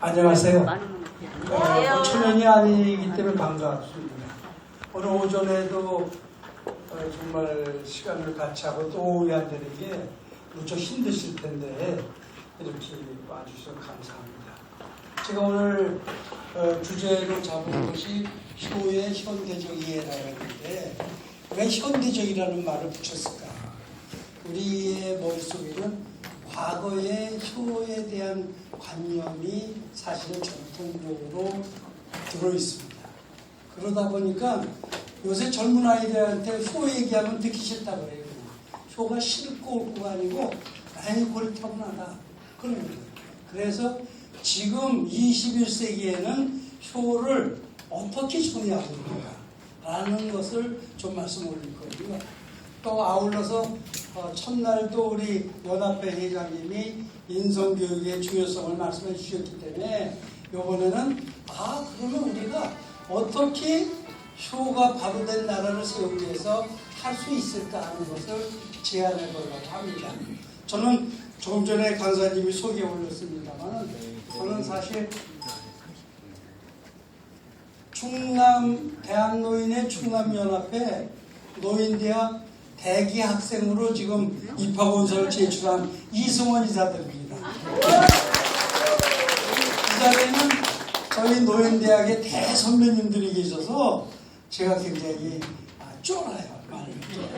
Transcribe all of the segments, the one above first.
안녕하세요. 초면이 아니기 때문에 반갑습니다. 오늘 오전에도 정말 시간을 같이 하고 또 오후에 앉는 게 무척 힘드실 텐데 이렇게 와주셔서 감사합니다. 제가 오늘 주제로 잡은 것이 효의 현대적 이해라고 했는데 왜 현대적이라는 말을 붙였을까? 우리의 머릿속에는 과거의 효에 대한 관념이 사실은 전통적으로 들어있습니다. 그러다 보니까 요새 젊은 아이들한테 효 얘기하면 듣기 싫다고 해요. 효가 싫고 옳고가 아니고 아니 고리타분하다 그런 거예요. 그래서 지금 21세기에는 효를 어떻게 정의하고 있는가 라는 것을 좀 말씀 올릴 거고요. 또 아울러서 첫날도 우리 연합회 회장님이 인성교육의 중요성을 말씀해 주셨기 때문에 이번에는 그러면 우리가 어떻게 효가 바로 된 나라를 세우기 위해서 할 수 있을까 하는 것을 제안해 보려고 합니다. 저는 조금 전에 강사님이 소개해 올렸습니다만 저는 사실 대한노인의 충남연합회 노인대학 대기 학생으로 지금 입학원서를 제출한 이승원 이사들입니다. 이 자리에는 저희 노인대학의 대선배님들이 계셔서 제가 굉장히 쫄아요. 많이 쫄아요.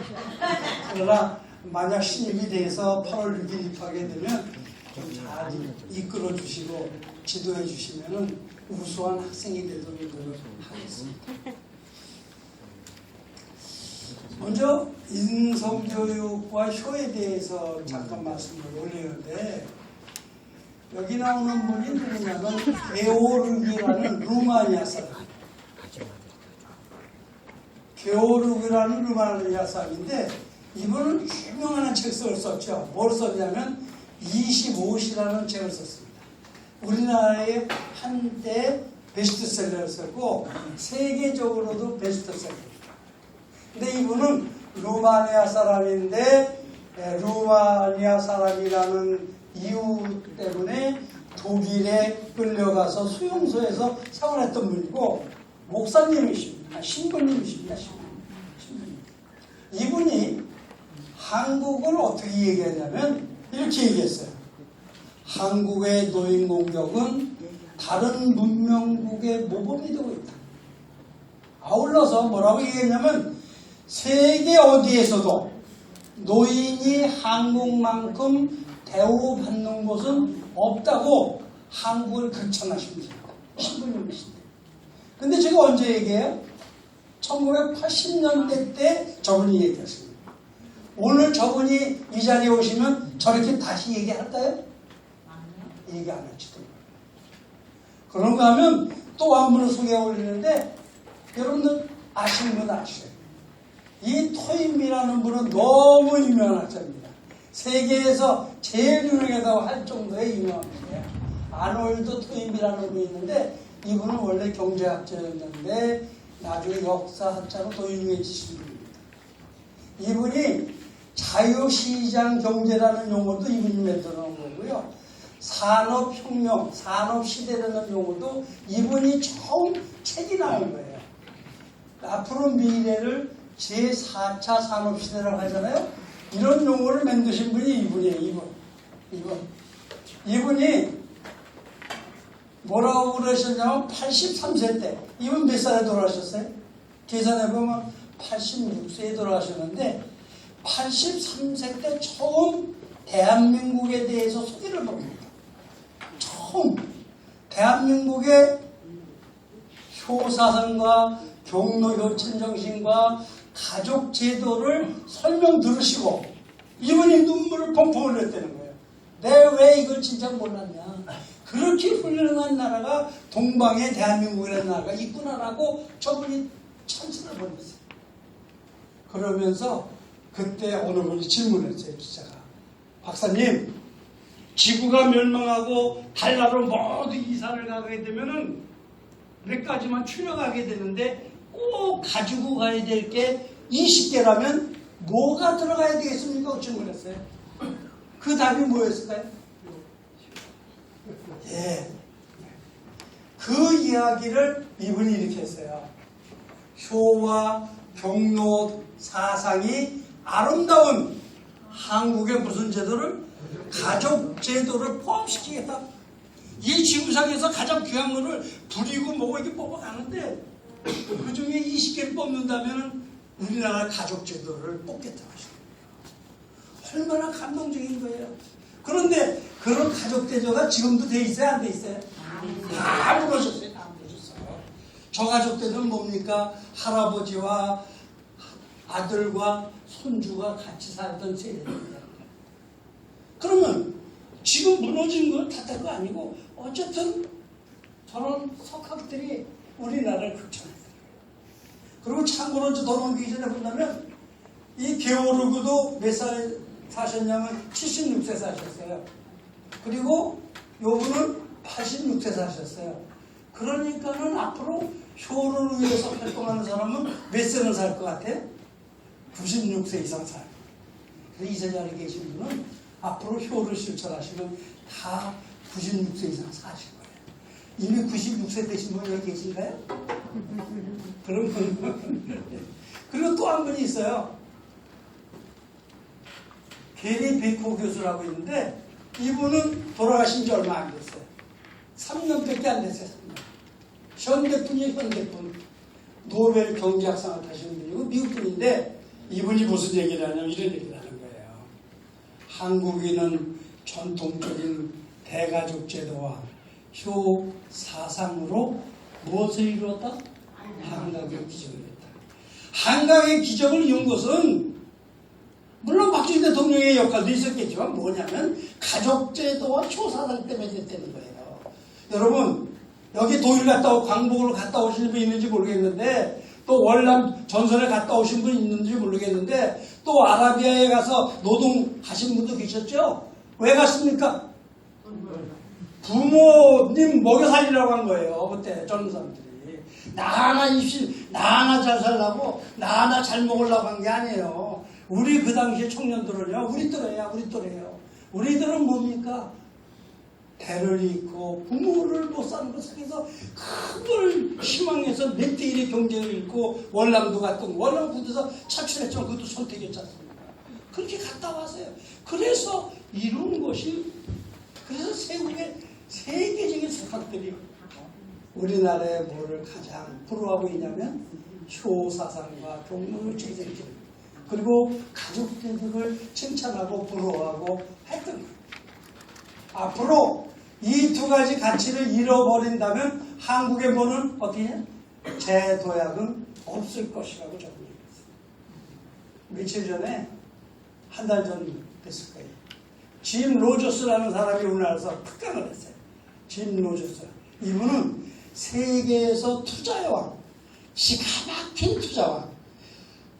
그러나 만약 신입이 돼서 8월 6일 입학하게 되면 좀 잘 이끌어 주시고 지도해 주시면 우수한 학생이 되도록 노력하겠습니다. 먼저 인성교육과 효에 대해서 잠깐 말씀을 올리는데 여기 나오는 분이 누구냐면 게오르기라는 루마니아 사람. 게오르기라는 루마니아 사람인데 이분은 유명한 책을 썼죠. 뭘 썼냐면 25시라는 책을 썼습니다. 우리나라의 한때 베스트셀러였었고 세계적으로도 베스트셀러입니다. 근데 이분은 루마니아 사람인데 루마니아 사람이라는 이유 때문에 독일에 끌려가서 수용소에서 생활했던 분이고 목사님이십니다. 신부님이십니다. 신부님. 이분이 한국을 어떻게 얘기했냐면 이렇게 얘기했어요. 한국의 노인 공격은 다른 문명국의 모범이 되고 있다. 아울러서 뭐라고 얘기했냐면 세계 어디에서도 노인이 한국만큼 대우받는 곳은 없다고 한국을 극찬하십니다. 신부님이신데. 근데 제가 언제 얘기해요? 1980년대 때 저분이 얘기했습니다. 오늘 저분이 이 자리에 오시면 저렇게 다시 얘기할까요? 얘기 안 할지도 몰라요. 그런가 하면 또 한 분을 소개해 올리는데 여러분들 아시는 분 아시죠? 이 토인비라는 분은 너무 유명한 학자입니다. 세계에서 제일 유명하다고 할 정도의 유명한 분이에요. 아놀드 토인비라는 분이 있는데 이분은 원래 경제학자였는데 나중에 역사학자로 더 유명해지신 분입니다. 이분이 자유시장 경제라는 용어도 이분이 만들어놓은 거고요. 산업혁명, 산업시대라는 용어도 이분이 처음 책이 나온 거예요. 앞으로 미래를 제4차 산업시대라고 하잖아요. 이런 용어를 만드신 분이 이분이에요. 이분이 뭐라고 그러셨냐면 83세 때 이분 몇 살에 돌아가셨어요? 계산해보면 86세에 돌아가셨는데 83세 때 처음 대한민국에 대해서 소개를 합니다. 처음 대한민국의 효사상과 경로효천 정신과 가족 제도를 설명 들으시고 이분이 눈물을 펑펑 흘렸다는 거예요. 내가 왜 이걸 진짜 몰랐냐. 그렇게 훌륭한 나라가 동방에 대한민국이라는 나라가 있구나라고 저분이 찬스를 보냈어요. 그러면서 그때 어느 분이 질문했어요. 기자가. 박사님, 지구가 멸망하고 달나라로 모두 이사를 가게 되면은 몇 가지만 추려가게 되는데 꼭 가지고 가야 될 게 20개라면 뭐가 들어가야 되겠습니까? 질문했어요. 그 답이 뭐였을까요? 예. 이야기를 이분이 이렇게 했어요. 효와 경로 사상이 아름다운 한국의 무슨 제도를? 가족 제도를 포함시키겠다. 이 지구상에서 가장 귀한 거를 부리고 뭐고 이렇게 뽑아가는데 그 중에 20개를 뽑는다면 우리나라 가족 제도를 뽑겠다고 하시는 거예요. 얼마나 감동적인 거예요. 그런데 그런 가족 제도가 지금도 돼 있어요? 안 돼 있어요? 다 무너졌어요. 다 무너졌어요. 저 가족 제도는 뭡니까? 할아버지와 아들과 손주가 같이 살던 세대입니다. 그러면 지금 무너진 건 탓할 거 아니고 어쨌든 저런 석학들이 우리나라를 극찬했어요. 그리고 참고로 더 넘기기 전에 본다면 이 게오르그도 몇 살 사셨냐면 76세 사셨어요. 그리고 요분은 86세 사셨어요. 그러니까는 앞으로 효를 위해서 활동하는 사람은 몇 세는 살 것 같아요? 96세 이상 살. 그래서 이 자리에 계신 분은 앞으로 효를 실천하시면 다 96세 이상 사실 거예요. 이미 96세 되신 분 여기 계신가요? 그런 분. 그리고 또 한 분이 있어요. 게리 베이커 교수라고 있는데 이분은 돌아가신 지 얼마 안 됐어요. 3년밖에 안 됐어요. 3년. 현대분이에요. 현대분. 노벨 경제학상을 타시는 분이고 미국 분인데 이분이 무슨 얘기를 하냐면 이런 얘기를 하는 거예요. 한국인은 전통적인 대가족 제도와 효 사상으로 무엇을 이루었다? 한강의 기적을 이뤘다. 한강의 기적을 이룬 것은 물론 박정희 대통령의 역할도 있었겠지만 뭐냐면 가족제도와 효사상 때문에 됐다는 거예요. 여러분 여기 독일 갔다 오고 광복으로 갔다 오신 분 있는지 모르겠는데 또 월남 전선에 갔다 오신 분 있는지 모르겠는데 또 아라비아에 가서 노동하신 분도 계셨죠? 왜 갔습니까? 부모님 먹여 살리라고 한 거예요. 그때 젊은 사람들이. 나 하나 입시, 나 하나 잘 살라고, 나 하나 잘 먹으려고 한 게 아니에요. 우리 그 당시에 청년들은요, 우리 또래예요. 우리들은 뭡니까? 대를 잃고 부모를 못 사는 것을 해서 큰 걸 희망해서 몇 대 1의 경쟁을 잃고 월남도 갔던 월남 군대에서 차출했지만 그것도 선택했지 않습니까? 그렇게 갔다 왔어요. 그래서 이룬 것이 그래서 세계적인 석학들이 우리나라의 뭐를 가장 부러워하고 있냐면 효사상과 경로를 제정했죠. 그리고 가족들을 칭찬하고 부러워하고 했던 거예요. 앞으로 이 두 가지 가치를 잃어버린다면 한국의 뭐는 어떻게 해? 제도약은 없을 것이라고 저는 얘기했어요. 며칠 전에 한 달 전 됐을 거예요. 짐 로저스라는 사람이 우리나라에서 특강을 했어요. 짐 로저스. 이분은 세계에서 투자의 왕, 기가 막힌 투자왕.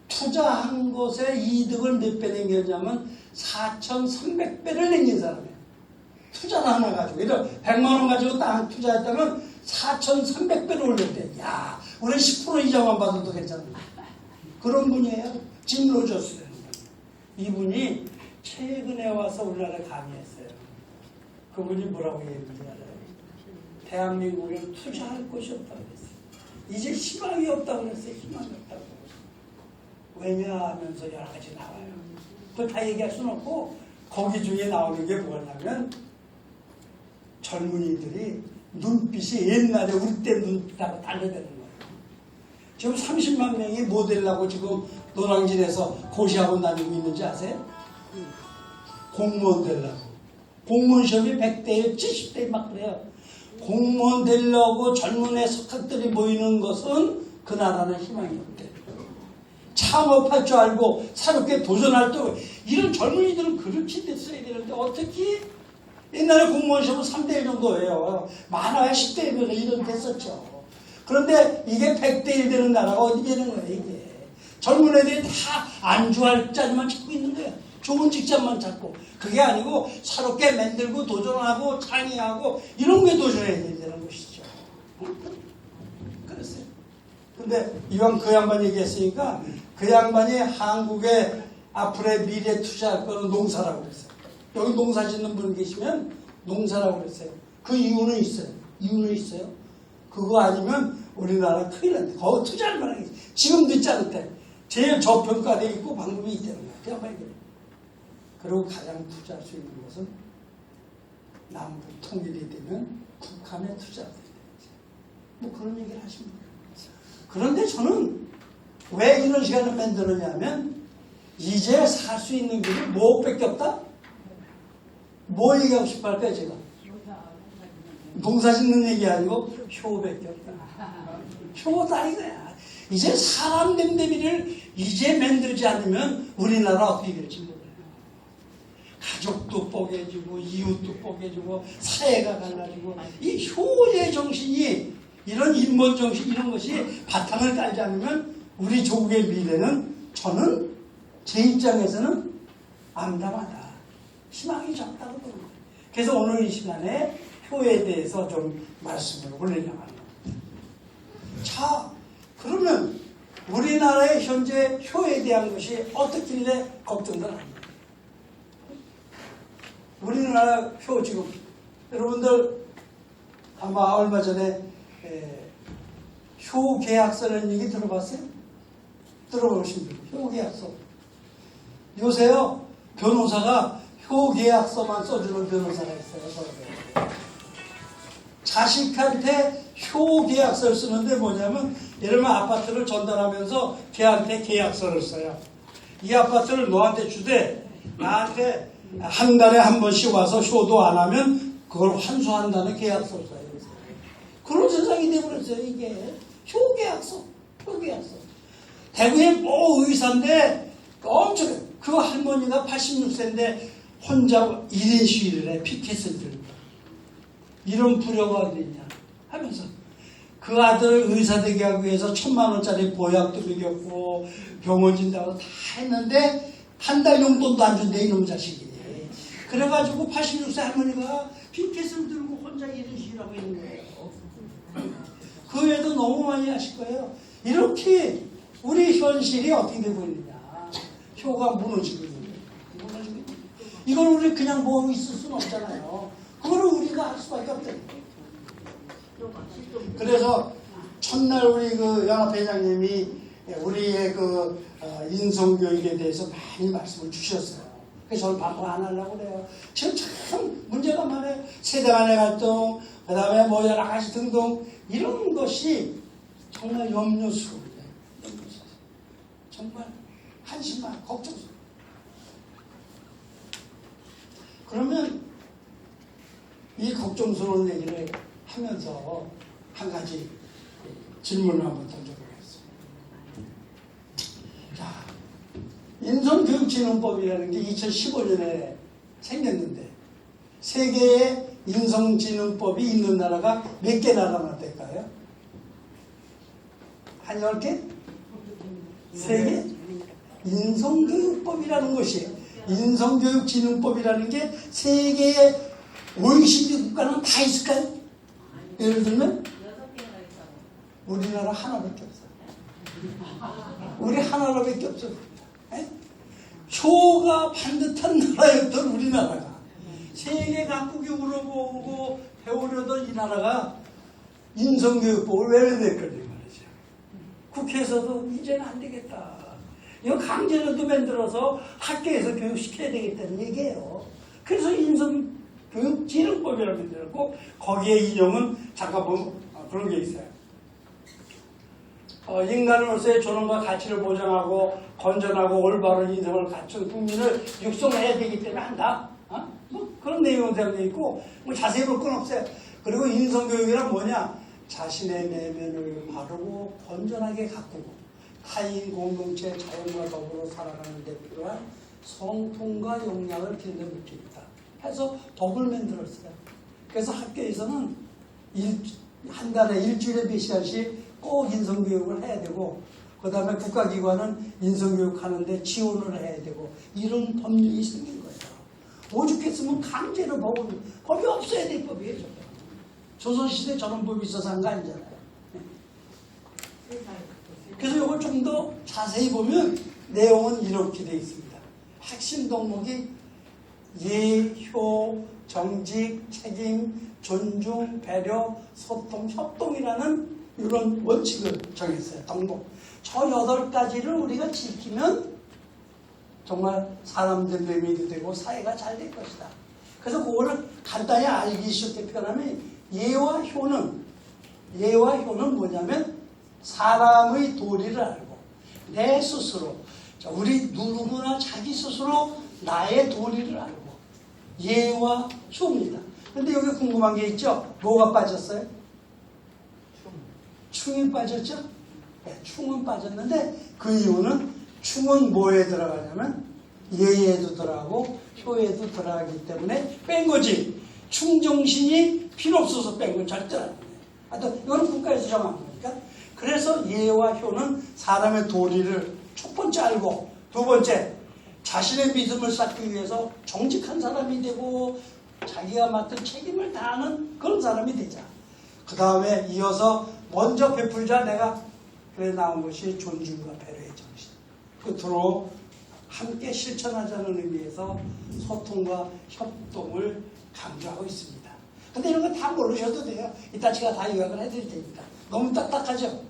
투자한 것에 이득을 몇 배 남겼냐면 4,300배를 남긴 사람이에요. 투자를 하나 가지고. 그러니까 100만 원 가지고 땅 투자했다면 4,300배를 올렸대. 야, 우리 10% 이자만 받아도 괜찮아. 그런 분이에요. 짐 로저스라는 분. 이분이 최근에 와서 우리나라에 강의했어요. 그분이 뭐라고 얘기했는지 알아요? 대한민국에는 투자할 곳이 없다고 그랬어요. 이제 희망이 없다고 그랬어요. 희망이 없다고. 왜냐하면서 여러 가지 나와요. 그거 다 얘기할 수는 없고 거기 중에 나오는 게 뭐냐면 젊은이들이 눈빛이 옛날에 우리 때 눈빛하고 달라지는 거예요. 지금 30만 명이 모델하고 지금 노량진에서 고시학원 다니고 있는지 아세요? 공무원 되려고. 공무원 시험이 100대 70대 막 그래요. 공무원 되려고 젊은 애 석학들이 모이는 것은 그 나라는 희망이 없대. 창업할 줄 알고 새롭게 도전할 때 이런 젊은이들은 그렇게 됐어야 되는데 어떻게 옛날에 공무원 시험은 3대1 정도예요. 많아야 10대1 이런 됐었죠. 그런데 이게 100대1 되는 나라가 어디 되는 거예요 이게. 젊은 애들이 다 안주할 자리만 찾고 있는 거예요. 좋은 직장만 찾고. 그게 아니고 새롭게 만들고 도전하고 창의하고 이런 게 도전해야 되는 것이죠. 그랬어요. 근데 이왕 그 양반 얘기했으니까 그 양반이 한국의 앞으로의 미래 투자할 거는 농사라고 그랬어요. 여기 농사 짓는 분 계시면 농사라고 그랬어요. 그 이유는 있어요. 그거 아니면 우리나라 큰일 난다. 거기 투자를 말하겠지. 지금 늦지 않을 때 제일 저평가되어 있고 방법이 있다는 거야. 그냥 말이야. 그리고 가장 투자할 수 있는 것은 남북 통일이 되면 북한에 투자를 해야 되지. 뭐 그런 얘기를 하십니다. 그런데 저는 왜 이런 시간을 만들었냐면 이제 살 수 있는 길이 뭐밖에 없다? 뭐 얘기하고 싶어 할까요, 제가? 농사 짓는 얘기 아니고 효밖에 없다. 효다 이거야. 이제 사람 됨됨이를 이제 만들지 않으면 우리나라 어떻게 될지 몰라요. 가족도 뽀개지고 이웃도 뽀개지고 사회가 갈라지고 이 효의 정신이 이런 인본 정신 이런 것이 바탕을 깔지 않으면 우리 조국의 미래는 저는 제 입장에서는 암담하다. 희망이 적다고 봅니다. 그래서 오늘 이 시간에 효에 대해서 좀 말씀을 올리려고 합니다. 자, 그러면 우리나라의 현재 효에 대한 것이 어떻길래 걱정들 합니다. 우리나라 효 지금 여러분들 아마 얼마 전에 효 계약서라는 얘기 들어봤어요? 들어보신 분? 효 계약서. 요새요 변호사가 효 계약서만 써주는 변호사가 있어요. 자식한테 효 계약서를 쓰는데 뭐냐면 예를 들면 아파트를 전달하면서 걔한테 계약서를 써요. 이 아파트를 너한테 주되 나한테 한 달에 한 번씩 와서 효도 안 하면 그걸 환수한다는 계약서를 써요. 그런 세상이 되어버렸어요. 이게 효계약서. 대구에 뭐 의사인데 엄청 그 할머니가 86세인데 혼자 1인 시위를 해. 피켓을 들고 이런 불효가 어디 있냐 하면서 그 아들 의사 되게 하기 위해서 1,000만 원짜리 보약도 먹였고 병원 진다고 다 했는데 한 달 용돈도 안 준대 이놈 자식이. 그래가지고 86세 할머니가 피켓을 들고 혼자 1인 시위를 하고 있는 거예요. 그 외에도 너무 많이 하실 거예요. 이렇게 우리 현실이 어떻게 되고 있느냐. 효가 무너지고 있는 거예요. 이걸 우리 그냥 보고 있을 수는 없잖아요. 그거를 우리가 할 수밖에 없대요. 그래서 첫날 우리 그 연합회장님이 우리의 그 인성교육에 대해서 많이 말씀을 주셨어요. 그래서 저는 반복 안 하려고 그래요. 지금 참 문제가 많아요. 세대 간의 갈등, 그 다음에 뭐 여러 가지 등등 이런 것이 정말 염려스러워요. 정말 한심한 걱정스러워요. 그러면 이 걱정스러운 얘기를 하면서 한 가지 질문을 한번 던져보겠습니다. 자, 인성교육진흥법이라는 게 2015년에 생겼는데 세계에 인성지능법이 있는 나라가 몇 개 나라나 될까요? 한 10개? 3개? 인성교육법이라는 것이 인성교육진흥법이라는 게 세계의 OECD 국가는 다 있을까요? 예를 들면 우리나라 하나밖에 없어요. 우리 하나밖에 없어요. 효가 반듯한 나라였던 우리나라가 세계 각국이 우러보고 배우려던 이 나라가 인성교육법을 왜 냈거든요 말이죠. 국회에서도 이제는 안 되겠다. 이거 강제로도 만들어서 학교에서 교육시켜야 되겠다는 얘기예요. 그래서 인성교육진흥법이라고 만들었고 거기에 인용은 잠깐 보면 그런 게 있어요. 인간으로서의 존엄과 가치를 보장하고 건전하고 올바른 인성을 갖춘 국민을 육성해야 되기 때문에 한다. 뭐 그런 내용은 되어 있고 뭐 자세히 볼 건 없어요. 그리고 인성교육이란 뭐냐? 자신의 내면을 바르고 건전하게 가꾸고 타인 공동체 자연과 더불어 살아가는 데 필요한 성품과 역량을 기르는 목적이다. 해서 법을 만들었어요. 그래서 학교에서는 한 달에 일주일에 몇 시간씩 꼭 인성교육을 해야 되고 그 다음에 국가기관은 인성교육하는데 지원을 해야 되고 이런 법률이 생긴 거예요. 오죽했으면 강제로 법이 없어야 될 법이에요. 조선시대 저런 법이 있어서 한 거 아니잖아요. 그래서 이걸 좀 더 자세히 보면 내용은 이렇게 되어 있습니다. 핵심 덕목이 예, 효, 정직, 책임, 존중, 배려, 소통, 협동이라는 이런 원칙을 정했어요. 동복. 저 8가지를 우리가 지키면 정말 사람들 매미도 되고 사회가 잘 될 것이다. 그래서 그거를 간단히 알기 쉽게 표현하면 예와 효는 뭐냐면 사람의 도리를 알고 내 스스로, 우리 누구나 자기 스스로 나의 도리를 알고 예와 효입니다. 근데 여기 궁금한 게 있죠? 뭐가 빠졌어요? 충이 빠졌죠? 네, 충은 빠졌는데 그 이유는 충은 뭐에 들어가냐면 예에도 들어가고 효에도 들어가기 때문에 뺀 거지. 충정신이 필요 없어서 뺀 건 절대 아니에요. 하여튼 이거는 국가에서 정한 거니까. 그래서 예와 효는 사람의 도리를 첫 번째 알고, 두 번째 자신의 믿음을 쌓기 위해서 정직한 사람이 되고 자기가 맡은 책임을 다하는 그런 사람이 되자. 그 다음에 이어서 먼저 베풀자. 내가 그래 나온 것이 존중과 배려의 정신. 끝으로 함께 실천하자는 의미에서 소통과 협동을 강조하고 있습니다. 근데 이런 거 다 모르셔도 돼요. 이따 제가 다 요약을 해드릴 테니까. 너무 딱딱하죠?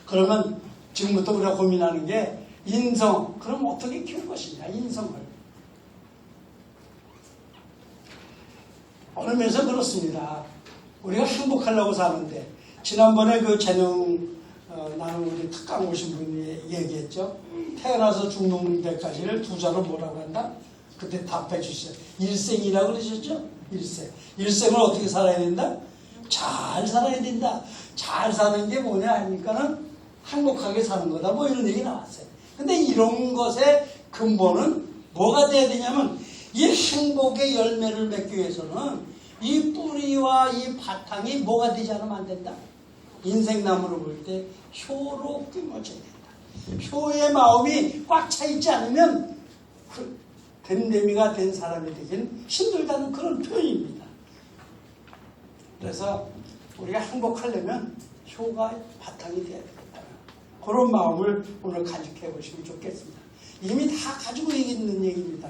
그러면 지금부터 우리가 고민하는 게 인성. 그럼 어떻게 키울 것이냐, 인성을. 어느 면에서 그렇습니다. 우리가 행복하려고 사는데, 지난번에 그 재능 나는 우리 특강 오신 분이 얘기했죠. 태어나서 죽는 데까지를 두 자로 뭐라고 한다? 그때 답해 주시죠. 일생이라고 그러셨죠? 일생. 일생을 어떻게 살아야 된다? 잘 살아야 된다. 잘 사는 게 뭐냐 하니까는 행복하게 사는 거다. 뭐 이런 얘기 나왔어요. 근데 이런 것의 근본은 뭐가 돼야 되냐면 이 행복의 열매를 맺기 위해서는 이 뿌리와 이 바탕이 뭐가 되지 않으면 안 된다. 인생나무로 볼 때 효로 꾸며져야 된다. 효의 마음이 꽉 차 있지 않으면 됨됨이가 된 사람이 되긴 힘들다는 그런 표현입니다. 그래서 우리가 행복하려면 효가 바탕이 돼야 되겠다. 그런 마음을 오늘 간직해 보시면 좋겠습니다. 이미 다 가지고 있는 얘기입니다.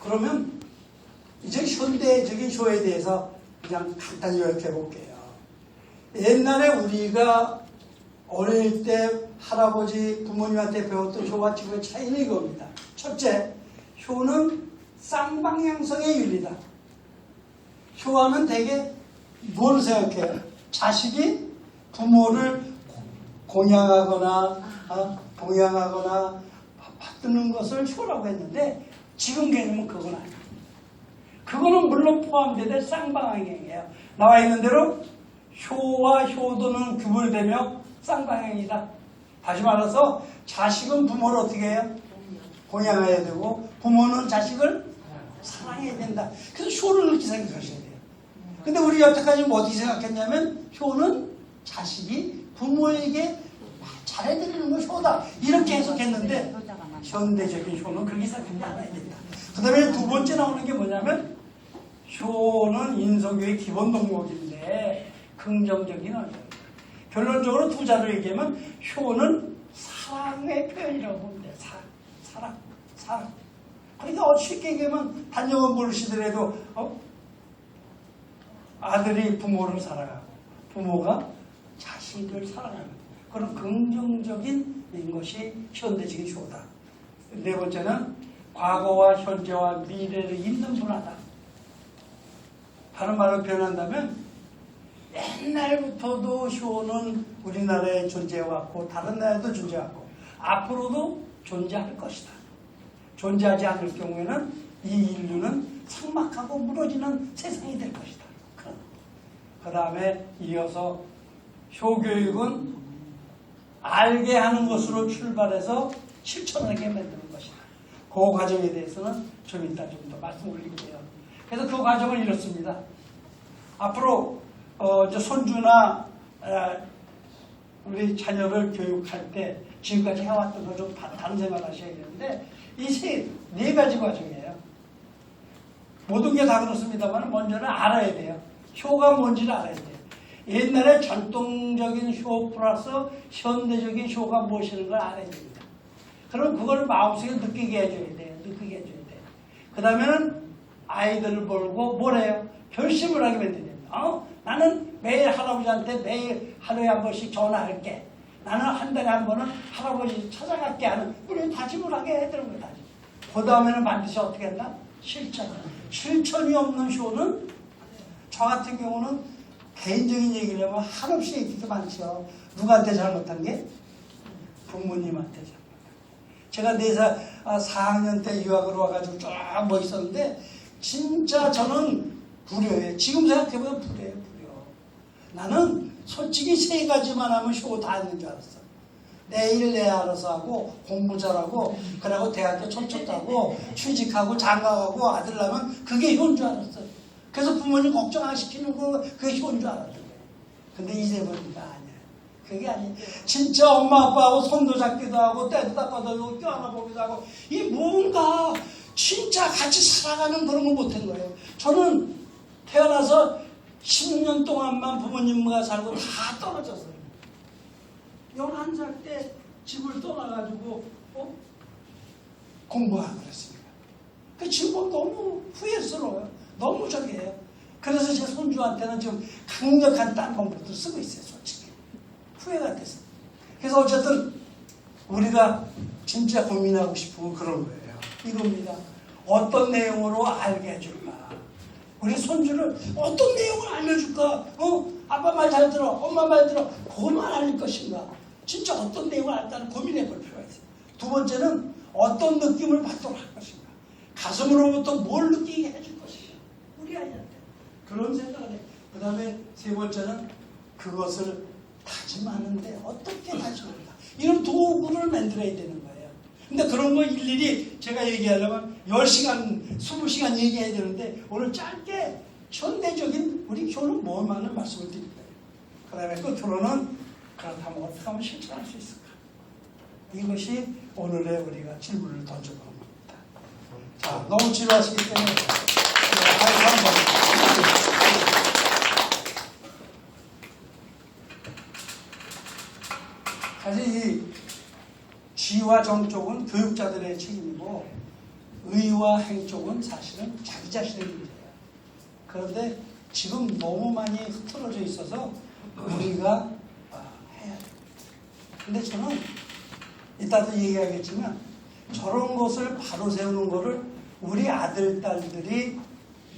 그러면 이제 현대적인 효에 대해서 그냥 간단히 요약해 볼게요. 옛날에 우리가 어릴 때 할아버지 부모님한테 배웠던 효와 지금의 차이는 이겁니다. 첫째, 효는 쌍방향성의 윤리다. 효하면 되게 뭘 생각해요? 자식이 부모를 공양하거나 받드는 것을 효라고 했는데 지금 개념은 그건 아니에요. 그거는 물론 포함되되 쌍방향이에요. 나와 있는 대로 효와 효도는 규율되며 쌍방향이다. 다시 말해서 자식은 부모를 어떻게 해요? 공양해야 되고 부모는 자식을 사랑해야 된다. 그래서 효를 그렇게 생각하셔야 돼요. 근데 우리 여태까지 뭐 어떻게 생각했냐면 효는 자식이 부모에게 잘해드리는 건 효다. 이렇게 해석했는데 현대적인 효는 그렇게 생각하지 않아야 된다. 그 다음에 두 번째 나오는 게 뭐냐면 효는 인성교의 기본 덕목인데 긍정적인 언어입니다. 결론적으로 두 자로 얘기하면 효는 사랑의 표현이라고 보면 돼요. 사랑. 그러니까 쉽게 얘기하면 단정한 부르시더라도 아들이 부모를 사랑하고 부모가 자식을 사랑하는 그런 긍정적인 것이 현대적인 효다. 네 번째는 과거와 현재와 미래를 잇는 문화다. 다른 말로 표현한다면 옛날부터도 효는 우리나라에 존재해왔고 다른 나라에도 존재해왔고 앞으로도 존재할 것이다. 존재하지 않을 경우에는 이 인류는 삭막하고 무너지는 세상이 될 것이다. 그 다음에 이어서 효교육은 알게 하는 것으로 출발해서 실천하게 만드는 것이다. 그 과정에 대해서는 좀 이따 좀 더 말씀 올릴게요. 그래서 그 과정은 이렇습니다. 앞으로 이제 손주나 우리 자녀를 교육할 때 지금까지 해왔던 거 좀 다른 생각을 하셔야 되는데 이 네 가지 과정이에요. 모든 게 다 그렇습니다만 먼저는 알아야 돼요. 효가 뭔지를 알아야 돼요. 옛날에 전통적인 효 플러스 현대적인 효가 무엇이라는 걸 알아야 됩니다. 그럼 그걸 마음속에 느끼게 해줘야 돼요. 그 다음에는 아이들을 보고 뭐래요? 결심을 하게 됩니다. 나는 매일 할아버지한테 매일 하루에 한 번씩 전화할게. 나는 한 달에 한 번은 할아버지 찾아갈게 하는 우리 다짐을 하게 해야 되는 거예요. 그 다음에는 반드시 어떻게 한다? 실천이 없는 쇼는 저 같은 경우는 개인적인 얘기를 하면 한없이 얘기가 많죠. 누구한테 잘못한 게? 부모님한테 잘못한 게. 제가 4학년 때 유학으로 와가지고 쫙 뭐 있었는데 진짜 저는 불효예요. 지금 생각해보면 불효예요. 나는 솔직히 3가지만 하면 쇼 다 있는 줄 알았어. 내일 내 알아서 하고 공부 잘하고 그러고 대학교 촌촌하고 취직하고 장가가고 아들 낳으면 그게 효인 줄 알았어. 그래서 부모님 걱정 안 시키는 거 그게 효인 줄 알았던 거예요. 근데 이제 보니까 아니야. 그게 아니에요. 진짜 엄마 아빠하고 손도 잡기도 하고 때도 닦아도 껴안아보기도 하고 이 뭔가 진짜 같이 살아가는 그런 걸 못한 거예요. 저는 태어나서 10년 동안만 부모님과 살고 다 떨어졌어요. 11살 때 집을 떠나가지고 공부하고 그랬습니다. 그 지금 너무 후회스러워요. 너무 저기해요. 그래서 제 손주한테는 지금 강력한 딴 방법도 쓰고 있어요. 솔직히. 후회가 됐어요. 그래서 어쨌든 우리가 진짜 고민하고 싶은 그런 거예요. 이겁니다. 어떤 내용으로 알게 해줄까? 우리 손주를 어떤 내용을 알려줄까? 아빠 말 잘 들어, 엄마 말 들어. 그것만 알릴 것인가? 진짜 어떤 내용을 알다는 고민해 볼 필요가 있어요. 두 번째는 어떤 느낌을 받도록 할 것인가? 가슴으로부터 뭘 느끼게 해줄 것인가? 우리 아이한테. 그런 생각을 해요. 그 다음에 3번째는 그것을 다짐하는데 어떻게 다짐할까? 이런 도구를 만들어야 되는 거예요. 근데 그런 거 일일이 제가 얘기하려면 10시간, 20시간 얘기해야 되는데 오늘 짧게 현대적인 우리 교훈은 뭐만을 말씀을 드릴 거예요. 그 다음에 끝으로는 그렇다면 어떻게 하면 실천할 수 있을까? 이것이 오늘의 우리가 질문을 던져보는 겁니다. 자, 너무 지루하시기 때문에 사실 이 지와 정 쪽은 교육자들의 책임이고 의와 행 쪽은 사실은 자기 자신의 문제예요. 그런데 지금 너무 많이 흐트러져 있어서 우리가 해야 돼요. 근데 저는 이따도 얘기하겠지만 저런 것을 바로 세우는 거를 우리 아들, 딸들이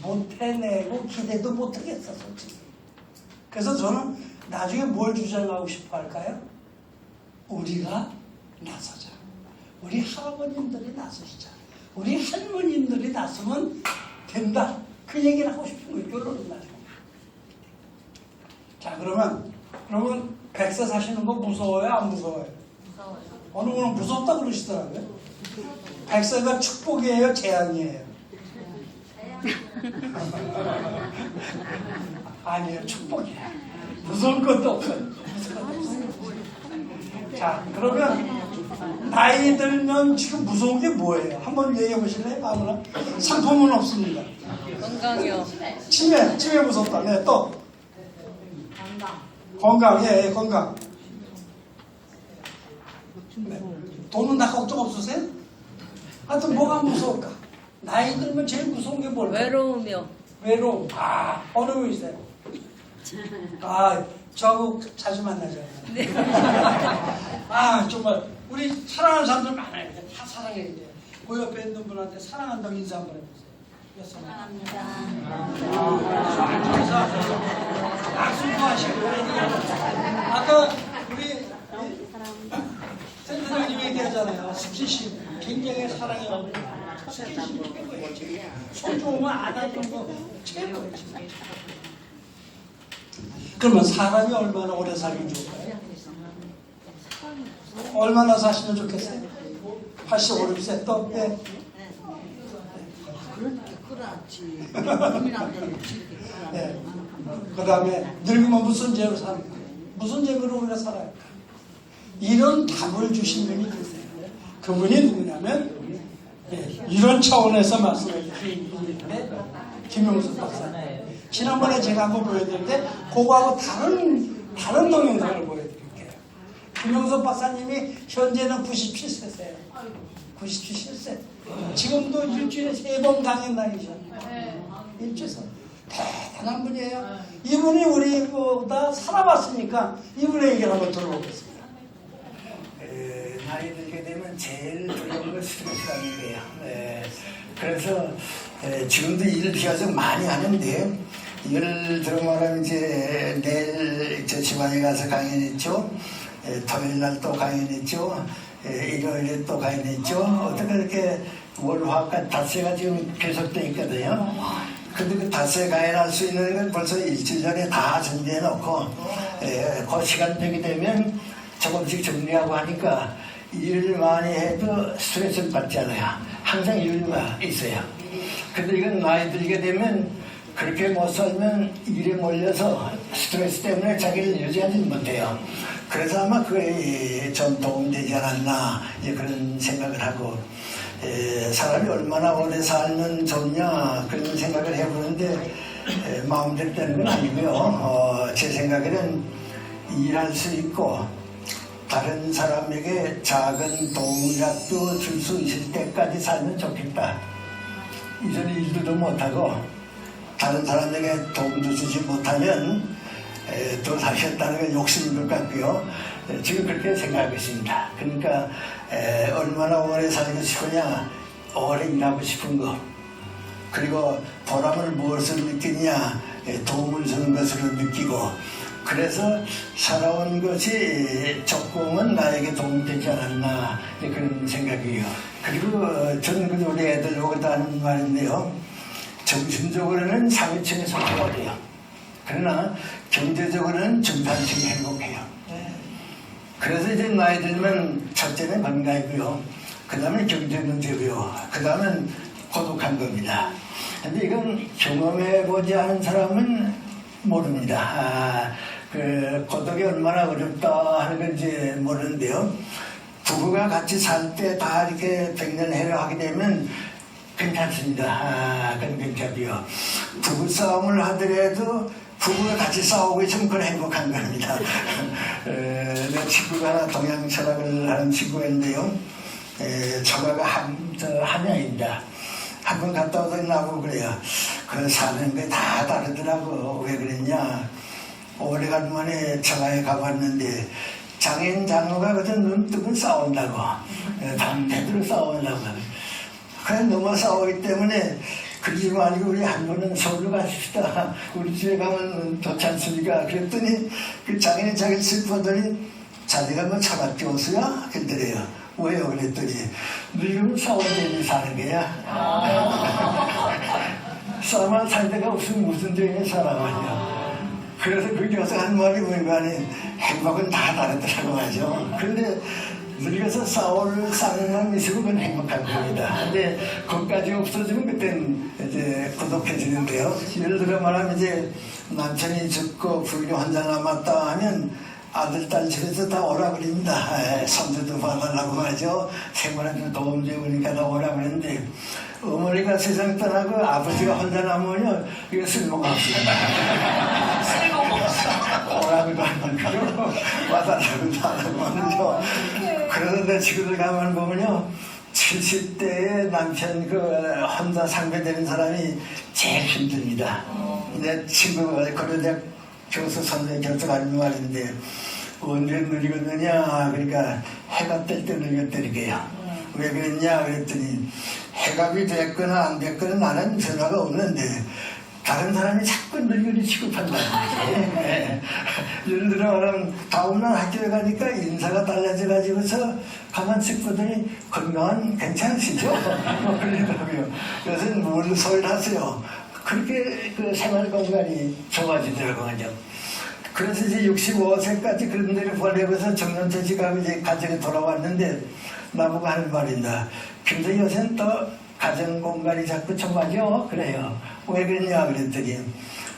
못 해내고 기대도 못 하겠어, 솔직히. 그래서 저는 나중에 뭘 주장하고 싶어 할까요? 우리가 나서자. 우리 할아버님들이 나서시자. 우리 할머님들이 나서면 된다. 그 얘기를 하고 싶은 거예요. 결론은 나중에. 자, 그러면 100세 사시는 거 무서워요? 안 무서워요? 무서워요. 어느 분은 무섭다 그러시더라고요. 100세가 축복이에요? 재앙이에요? 아니에요. 축복이에요. 무서운 것도 없어요. 자, 그러면 나이 들면 지금 무서운 게 뭐예요? 한번 얘기해 보실래요? 아무나? 상품은 없습니다. 건강이요. 치매 무섭다. 네, 또 건강, 예, 건강. 네. 돈은 다 걱정 없으세요? 하여튼 뭐가 무서울까? 나이 들면 제일 무서운 게 뭘까? 외로우며. 외로움. 어느 분 있어요? 저하고 자주 만나죠. 네. 정말 우리 사랑하는 사람들 많아요. 다 사랑해야 돼요. 그 옆에 있는 분한테 사랑한다고 인사 한번 해보세요. 사랑합니다. 약속하시고 아까 우리 센터장님 얘기하잖아요. 스킨십 굉장히 사랑해요. 스킨십 최고예요. 손 좋으면 안아주는 거 최고예요. 그러면 사람이 얼마나 오래 살기 좋을까요? 얼마나 사시면 좋겠어요? 85, 6세 또? 네. 그렇지. 네. 그 다음에 늙으면 무슨 죄로 살까? 무슨 죄로 우리가 살아야 할까? 이런 답을 주신 분이 계세요. 그분이 누구냐면 이런 차원에서 말씀해 주신 분인데 김용수 박사님. 지난번에 제가 한번 보여드렸는데 그거하고 다른 동영상을 보여드릴게요. 김용수 박사님이 현재는 97세세요. 97세. 지금도 일주일에 3번 강연 다니셔. 일주일에. 대단한 분이에요. 이분이 우리보다 살아봤으니까 이분의 얘기를 한번 들어보겠습니다. 나이 들게 되면 제일 두려운 건 스트레스라는 거예요. 그래서 지금도 일을 비교적 많이 하는데, 예를 들어 말하면 이제 내일 지방에 가서 강연했죠. 토요일 날 또 강연했죠. 일요일에 또 강연했죠. 어떻게 이렇게 월화까지 닷새가 지금 계속돼 있거든요. 근데 그 닷새 강연할 수 있는 건 벌써 일주일 전에 다 준비해 놓고, 그 시간 되게 되면 조금씩 정리하고 하니까 일을 많이 해도 스트레스를 받지 않아요. 항상 일만 있어요. 근데 이건 나이 들게 되면 그렇게 못 살면 일에 몰려서 스트레스 때문에 자기를 유지하지 못해요. 그래서 아마 그게 좀 도움되지 않았나 그런 생각을 하고, 사람이 얼마나 오래 살면 좋냐 그런 생각을 해보는데 마음대로 되는 건 아니고요. 제 생각에는 일할 수 있고 다른 사람에게 작은 도움이라도 줄 수 있을 때까지 살면 좋겠다. 이전에 일도 못하고 다른 사람에게 도움도 주지 못하면 또 살겠다는 건 욕심인 것 같고요. 지금 그렇게 생각하고 있습니다. 그러니까 얼마나 오래 살고 싶으냐, 오래 일하고 싶은 거, 그리고 보람을 무엇을 느끼냐, 도움을 주는 것으로 느끼고, 그래서 살아온 것이 조금은 나에게 도움되지 않았나 그런 생각이에요. 그리고 저는 우리 애들 보고도 하는 말인데요. 정신적으로는 상위층에 속하거든요. 그러나 경제적으로는 중산층이 행복해요. 그래서 이제 나이 들면 첫째는 건강이고요. 그 다음에 경제 문제고요. 그 다음은 고독한 겁니다. 근데 이건 경험해보지 않은 사람은 모릅니다. 그 고독이 얼마나 어렵다 하는 건지 모르는데요. 부부가 같이 살 때 다 이렇게 백년해를 하게 되면 괜찮습니다. 그건 괜찮고요. 부부싸움을 하더라도 부부가 같이 싸우고 있으면 그건 행복한 겁니다. 내 친구가 하나 동양 철학을 하는 친구가 있는데요. 처가가 한양입니다. 한 번 갔다 오더니 나보고 그래요. 그 사는 게 다 다르더라고. 왜 그랬냐. 오래간만에 처가에 가봤는데 장인 장모가 그저 눈 뜨고 싸운다고. 밤새도록 싸운다고. 그래 너무 싸우기 때문에 그러지 말고 우리 한 번은 서울로 가십시다. 우리 집에 가면 좋지 않습니까? 그랬더니 그 장인이 자기 슬퍼더니 자네가 뭐 처갓집 오수야? 그랬더래요. 왜요? 그랬더니 늙으면 싸우는 사는 거야. 싸움할 상대가 없으면 무슨 죄에 살아가냐. 그래서 그게 어서 한 말이 뭔가니 행복은 다 다르더라고 하죠. 그런데 늙어서 싸울 상황만 있으면 그건 행복한 겁니다. 근데 그것까지 없어지면 그땐 이제 고독해지는데요. 예를 들어 말하면 이제 남편이 죽고 부인이 혼자 남았다 하면 아들, 딸 집에서 다 오라 그럽니다. 손주도 봐달라고 하죠. 생활에 도움 주니까 다 오라 그러는데 어머니가 세상 떠나고 아버지가 혼자 남으면 이거 쓸모가 없습니다. 오라고도 안 하고 와달라고도 안 하고 그래서 내 친구들 가만 보면요 70대에 남편 혼자 상대되는 사람이 제일 힘듭니다. 내 친구가 고려대학 교수 선생 교수가 하는 말인데 언제 늙었느냐 그러니까 해가 뜰 때 늙었다니까요. 왜 그랬냐 그랬더니 해갑이 됐거나 안 됐거나 나는 변화가 없는데 다른 사람이 자꾸 늙은이 취급한다는 거지. 예를 들어 말하면 다음날 학교에 가니까 인사가 달라져가지고서 가만 쓱 보더니 건강은 괜찮으시죠? 뭐 그러더라고요. 요새는 뭘 소리를 하세요. 그렇게 그 생활 공간이 좋아지더라고요. 그래서 이제 65세까지 그런 데를 보내고서 정년퇴직하고 이제 가정에 돌아왔는데 나보고 하는 말입니다. 근데 요새는 또 가정 공간이 자꾸 좁아져? 그래요. 왜 그러냐 그랬더니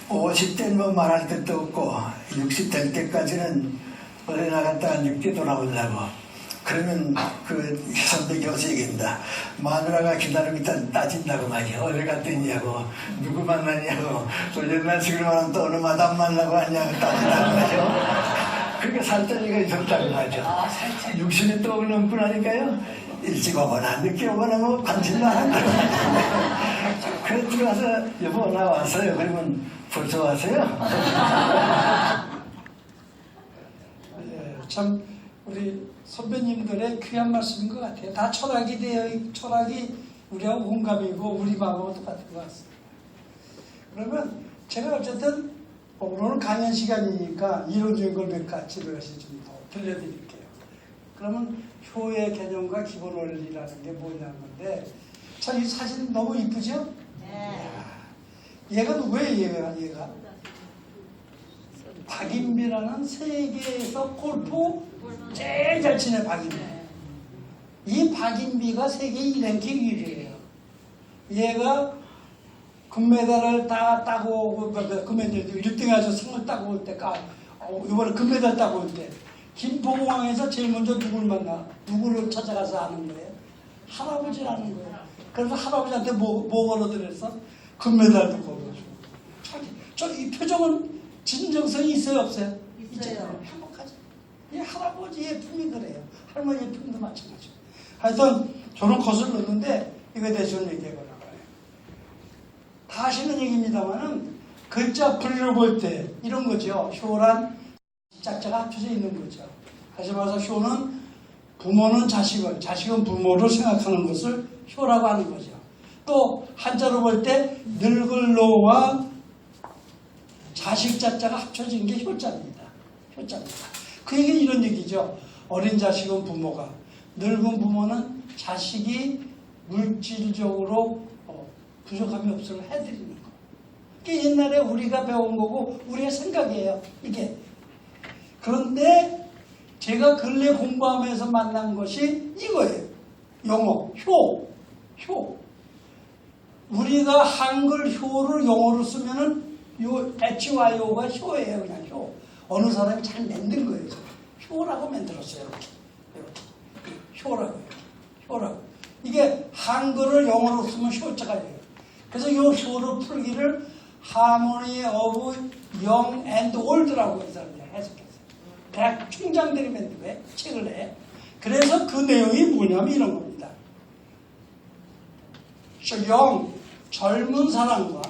50대는 뭐 말할 것도 없고 60 될 때까지는 어디 나갔다가 늦게 돌아오려고. 그러면 그 선배 교수 얘기입니다. 마누라가 기다리고 있다 따진다고 말이야. 어디 갔더니냐고 누구 만나냐고 또 옛날 식으로 말하면 또 어느 마담 만나고 하냐고 따진다고 말이죠. 그러니까 살자리가 있었다고 하죠. 60이 또 넘고 나니까요. 일찍 오거나 늦게 오거나 뭐 관심도 안 하고 그래 들어가서 여보 나 왔어요. 그러면 벌써 왔어요? 참 우리 선배님들의 귀한 말씀인 것 같아요. 다 철학이 우리하고 공감이고 우리 마음하고 똑같은 것 같습니다. 그러면 제가 어쨌든 오늘은 강연 시간이니까 이론적인 걸 몇 가지 좀 더 들려드릴게요. 그러면 효의 개념과 기본 원리라는 게 뭐냐는 건데, 참 이 사진 너무 이쁘죠? 네. 얘가 누구예요? 얘가 박인비라는 세계에서 골프 제일 잘 치는 박인비. 이 박인비가 세계 1랭킹 1위예요. 얘가 금메달을 다 따고, 금메달 1등 해서 상을 따고 올 때, 이번에 금메달 따고 올 때, 김포공항에서 제일 먼저 누굴 만나? 누구를 찾아가서 아는 거예요? 할아버지라는 거예요. 그래서 할아버지한테 뭐 걸어드렸어? 금메달도 걸어줘. 이 표정은 진정성이 있어요, 없어요? 있어요. 행복하죠. 이 할아버지의 품이 그래요. 할머니의 품도 마찬가지고. 하여튼 저는 것을 넣는데 이거에 대해서 얘기해보려고 해요. 다 하시는 얘기입니다만은 글자 풀이를 볼 때 이런 거죠. 효란 짝자가 합쳐져 있는 거죠. 다시 말해서 효는 부모는 자식을, 자식은 부모를 생각하는 것을 효라고 하는 거죠. 또 한자로 볼 때 늙을 노와 자식 자자가 합쳐진 게 효자입니다. 효자입니다. 그 얘기는 이런 얘기죠. 어린 자식은 부모가, 늙은 부모는 자식이 물질적으로 부족함이 없으면 해드리는 거. 이게 옛날에 우리가 배운 거고 우리의 생각이에요. 이게. 그런데 제가 근래 공부하면서 만난 것이 이거예요. 영어, 효. 우리가 한글 효를 영어로 쓰면은 요 HYO가 효예요. 그냥 효. 어느 사람이 잘 만든 거예요. 효라고 만들었어요. 이렇게. 효라고. 이게 한글을 영어로 쓰면 효자가 돼요. 그래서 이 효를 풀기를 Harmony of Young and Old라고 이 사람들이 해석했어요. 대학 총장들이 만든 거예요. 책을 내. 그래서 그 내용이 뭐냐면 이런 겁니다. young, 젊은 사람과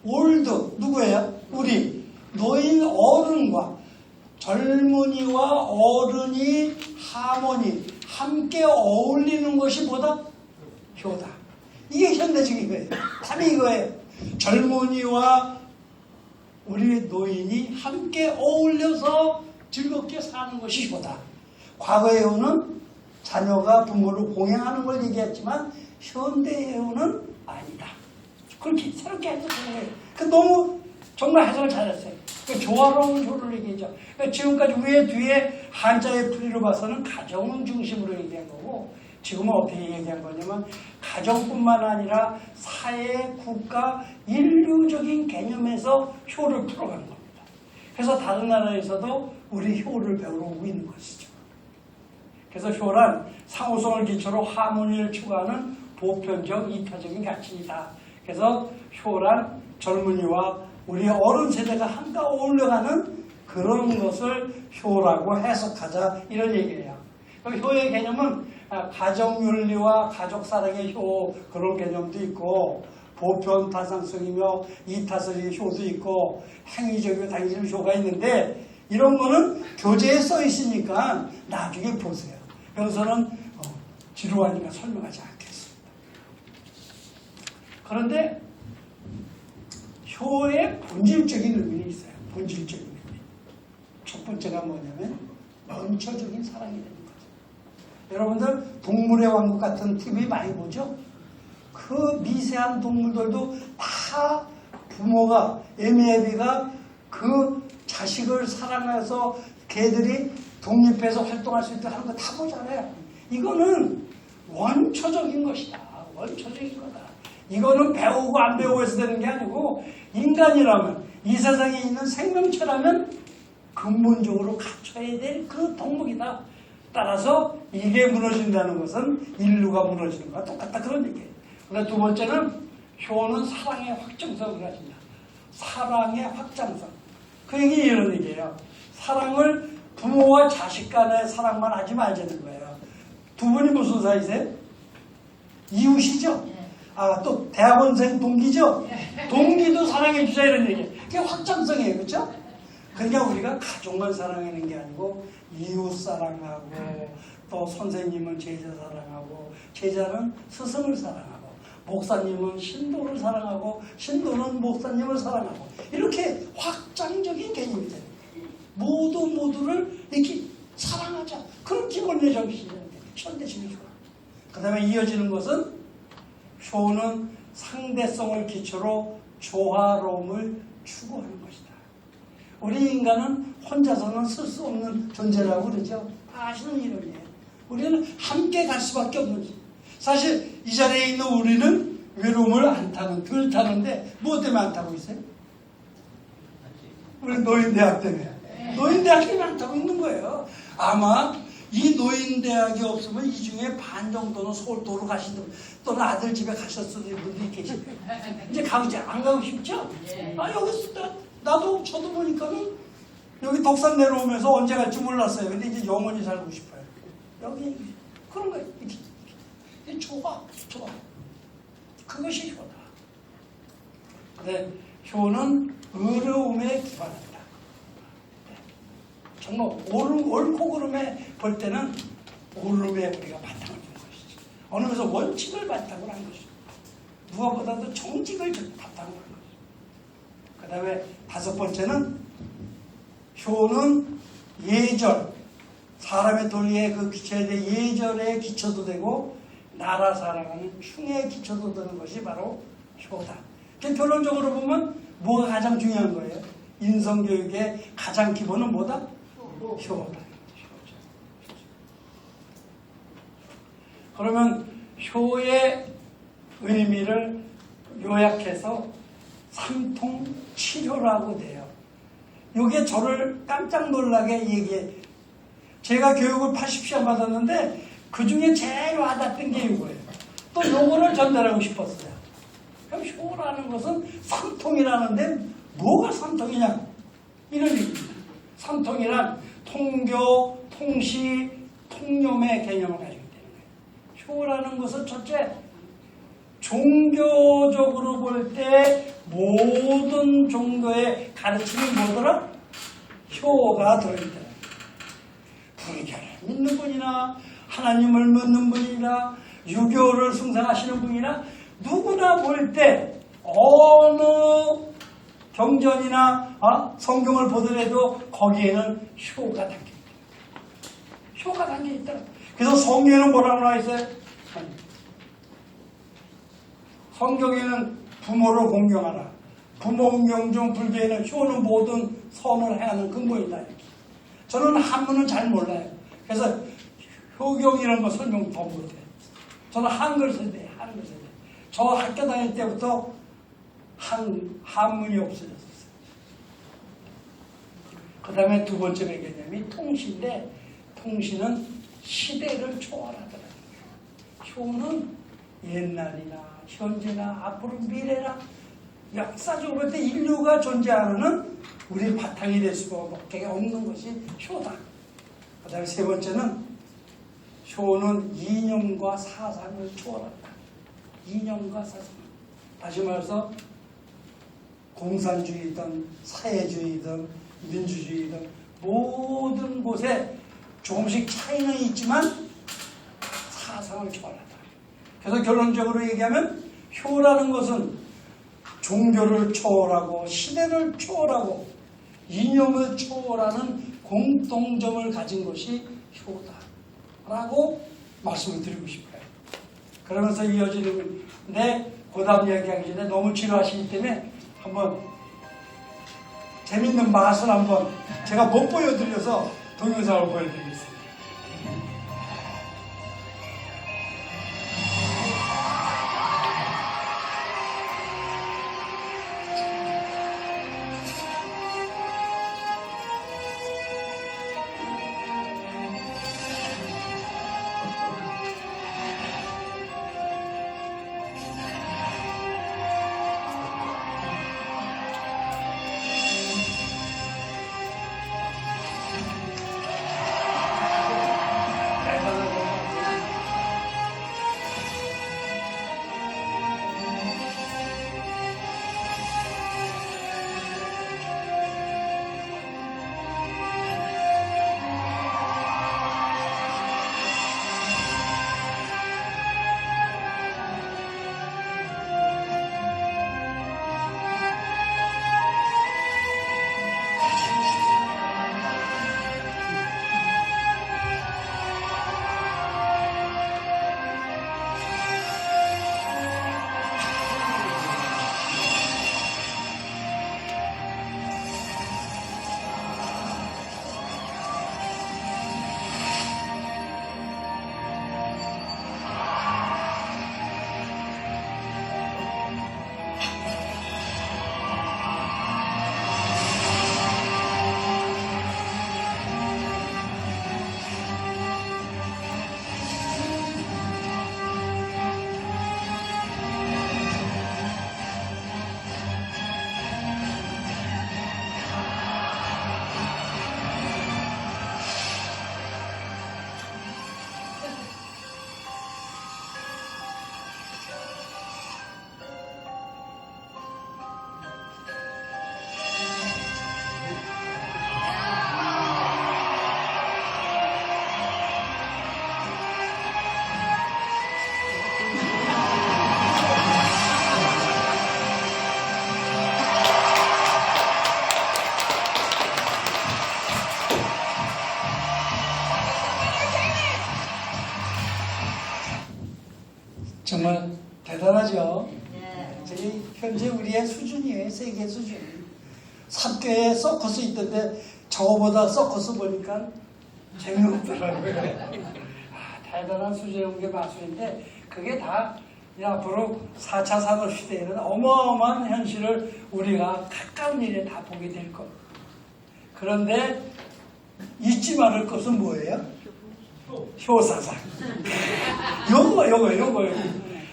old, 누구예요? 우리 노인 어른과 젊은이와 어른이 하모니, 함께 어울리는 것이 보다 효다. 이게 현대적인 거예요. 답이 이거예요. 젊은이와 우리 노인이 함께 어울려서 즐겁게 사는 것이 효다. 과거의 효는 자녀가 부모를 공양하는 걸 얘기했지만 현대의 효는 아니다. 그렇게 새롭게 해석하는 거예요. 그 너무 정말 해석을 잘했어요. 그 조화로운 효를 얘기하죠. 그러니까 지금까지 위에 뒤에 한자의 풀이로 봐서는 가정을 중심으로 얘기한 거고, 지금은 어떻게 얘기한 거냐면 가정뿐만 아니라 사회, 국가, 인류적인 개념에서 효를 풀어가는 겁니다. 그래서 다른 나라에서도 우리 효를 배우러 오고 있는 것이죠. 그래서 효란 상호성을 기초로 하모니를 추구하는 보편적 이타적인 가치이다. 그래서 효란 젊은이와 우리 어른 세대가 한가 어울려가는 그런 것을 효라고 해석하자, 이런 얘기예요. 효의 개념은 가정윤리와 가족사랑의 효, 그런 개념도 있고, 보편 타산성이며 이타성의 효도 있고, 행위적이고 당위적 효가 있는데, 이런 거는 교재에 써 있으니까 나중에 보세요. 여기서는 지루하니까 설명하지 않겠습니다. 그런데 효의 본질적인 의미는 있어요. 본질적인 의미. 첫 번째가 뭐냐면 원초적인 사랑이 되는 거죠. 여러분들 동물의 왕국 같은 TV 많이 보죠? 그 미세한 동물들도 다 부모가, 애미애비가 그 자식을 사랑해서 개들이 독립해서 활동할 수 있도록 하는 거 다 보잖아요. 이거는 원초적인 것이다. 원초적인 거다. 이거는 배우고 안 배우고 해서 되는 게 아니고, 인간이라면, 이 세상에 있는 생명체라면 근본적으로 갖춰야 될 그 덕목이다. 따라서 이게 무너진다는 것은 인류가 무너지는 거와 똑같다, 그런 얘기예요. 그런데 두 번째는 효는 사랑의 확정성을 가진다. 사랑의 확장성. 그 얘기 이런 얘기예요. 사랑을 부모와 자식 간의 사랑만 하지 말자는 거예요. 두 분이 무슨 사이세요? 이웃이죠. 아, 또 대학원생 동기죠. 동기도 사랑해 주자 이런 얘기. 그게 확장성이에요, 그렇죠? 그러니까 우리가 가족만 사랑하는 게 아니고 이웃 사랑하고 또 선생님은 제자 사랑하고 제자는 스승을 사랑하고 목사님은 신도를 사랑하고 신도는 목사님을 사랑하고 이렇게 확장적인 개념이 됩니다. 모두를 이렇게 사랑하자. 그런 기본의 정신인데 현대주의죠. 그 다음에 이어지는 것은 효는 상대성을 기초로 조화로움을 추구하는 것이다. 우리 인간은 혼자서는 쓸 수 없는 존재라고 그러죠. 다 아시는 이름이에요. 우리는 함께 갈 수밖에 없는 것. 사실 이 자리에 있는 우리는 외로움을 안 타는, 덜 타는데 무엇 때문에 안 타고 있어요? 우리 노인대학 때문에. 노인대학 때문에 안 타고 있는 거예요. 아마 이 노인대학이 없으면 이 중에 반 정도는 서울도로 가신 분, 또는 아들 집에 가셨을 분들이 계시고 이제 안 가고 싶죠? 아, 여기 나도 저도 보니까는 여기 덕산 내려오면서 언제 갈지 몰랐어요. 근데 이제 영원히 살고 싶어요. 여기 그런 거예요. 이게 좋아. 그것이 효다. 근데 효는 어려움에 기반한다. 정말 옳고 그름에 볼 때는 옳음에 우리가 바탕을 둔 것이죠. 어느 것은 원칙을 바탕으로 한 것이죠. 무엇보다도 정직을 바탕으로 한 것이죠. 그 다음에 다섯 번째는 효는 예절, 사람의 도리에 그 기초에 대해 예절의 기초도 되고 나라 사랑하는 충의 기초도 되는 것이 바로 효다. 결론적으로 보면 뭐가 가장 중요한 거예요? 인성교육의 가장 기본은 뭐다? 효다. 그러면 효의 의미를 요약해서 삼통치료라고 돼요. 이게 저를 깜짝 놀라게 얘기해. 제가 교육을 80시간 받았는데 그 중에 제일 와닿던 게 이거예요. 또 요거를 전달하고 싶었어요. 그럼 효라는 것은 삼통이라는데 뭐가 삼통이냐? 이런 얘기입니다. 삼통이란 통교, 통시, 통념의 개념을 가지고 있다는 거예요. 효라는 것은 첫째, 종교적으로 볼 때 모든 종교의 가르침이 뭐더라? 효가 들어있다. 불교를 믿는 분이나 하나님을 믿는 분이나 유교를 숭상하시는 분이나 누구나 볼 때 어느 경전이나 성경을 보더라도 거기에는 효가 담겨있다. 효가 담겨있다. 그래서 성경에는 뭐라고 나와 있어요? 성경에는 부모를 공경하라. 부모 공경 중 불교에는 효는 모든 선을 행하는 근본이다. 이렇게. 저는 한문은 잘 몰라요. 그래서 효경 이런 거 설명 더 못해요. 저는 한글 세대. 저 학교 다닐 때부터 한문이 없어졌어요. 그 다음에 두 번째 개념이 통시인데, 통시는 시대를 초월하더라고요. 효는 옛날이나 현재나 앞으로 미래나 역사적으로 볼 때 인류가 존재하는 우리 바탕이 될 수밖에 없는 것이 효다. 그 다음에 세 번째는 효는 이념과 사상을 초월한다. 이념과 사상. 다시 말해서 공산주의든 사회주의든 민주주의든 모든 곳에 조금씩 차이는 있지만 사상을 초월한다. 그래서 결론적으로 얘기하면 효라는 것은 종교를 초월하고 시대를 초월하고 이념을 초월하는 공통점을 가진 것이 효다라고 말씀을 드리고 싶어요. 그러면서 이어지는 그 다음 이야기하기 전에 너무 지루하시기 때문에 한번 재밌는 맛을 한번 제가 못 보여드려서 동영상을 보여드리겠습니다. 세계 수준. 삽교에 서커스 있던데 저거보다 서커스 보니까 재미없더라고요. 대단한 수준의 게 마술인데 그게 다 앞으로 4차 산업시대에는 어마어마한 현실을 우리가 가까운 일에 다 보게 될 겁니다. 그런데 잊지 말을 것은 뭐예요? 효사상. 요거.